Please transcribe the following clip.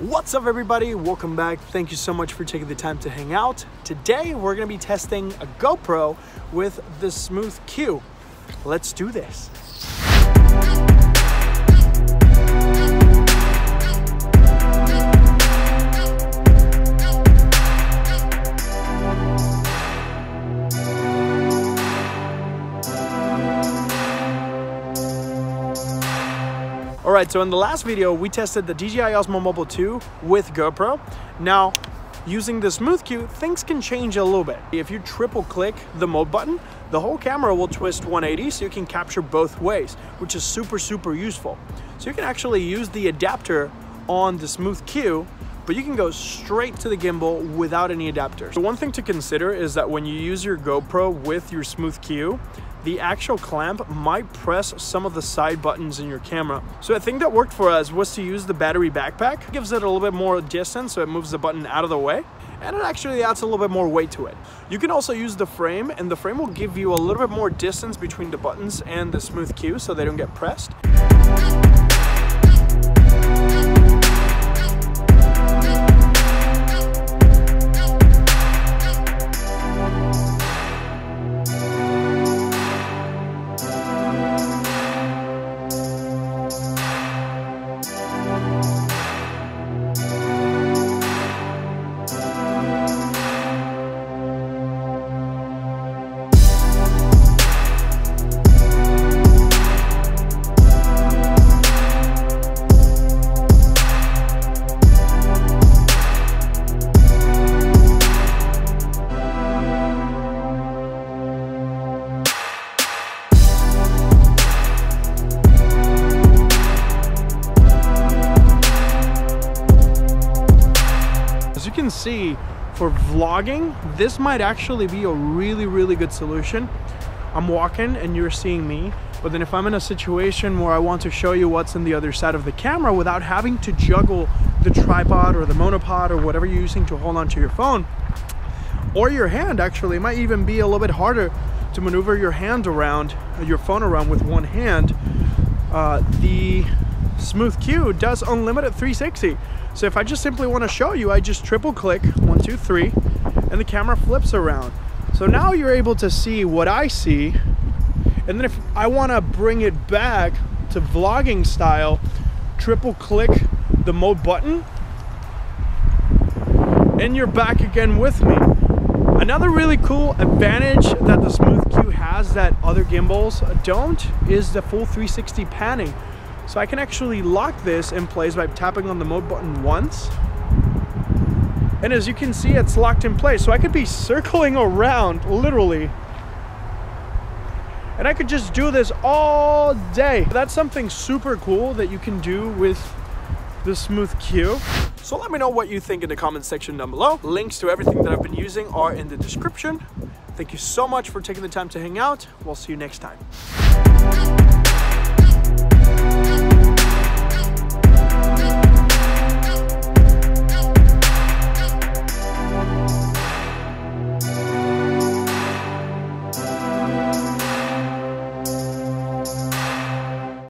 What's up everybody, welcome back. Thank you so much for taking the time to hang out. Today we're going to be testing a GoPro with the Smooth Q. Let's do this. Alright, so in the last video, we tested the DJI Osmo Mobile 2 with GoPro. Now, using the Smooth Q, things can change a little bit. If you triple click the mode button, the whole camera will twist 180 so you can capture both ways, which is super useful. So you can actually use the adapter on the Smooth Q, but you can go straight to the gimbal without any adapter. So one thing to consider is that when you use your GoPro with your Smooth Q, the actual clamp might press some of the side buttons in your camera. So a thing that worked for us was to use the Battery Backpac. It gives it a little bit more distance, so it moves the button out of the way, and it actually adds a little bit more weight to it. You can also use the frame, and the frame will give you a little bit more distance between the buttons and the Smooth Q so they don't get pressed. As you can see, for vlogging, this might actually be a really good solution. I'm walking and you're seeing me, but then if I'm in a situation where I want to show you what's on the other side of the camera without having to juggle the tripod or the monopod or whatever you're using to hold onto your phone, or your hand actually, it might even be a little bit harder to maneuver your hand around, your phone around with one hand. The Smooth Q does unlimited 360. So if I just simply want to show you, I just triple click 1, 2, 3, and the camera flips around. So now you're able to see what I see. And then if I want to bring it back to vlogging style, triple click the mode button, and you're back again with me. Another really cool advantage that the Smooth Q has that other gimbals don't is the full 360 panning. So I can actually lock this in place by tapping on the mode button once. And as you can see, it's locked in place. So I could be circling around, literally. And I could just do this all day. That's something super cool that you can do with the Smooth Q. So let me know what you think in the comments section down below. Links to everything that I've been using are in the description. Thank you so much for taking the time to hang out. We'll see you next time.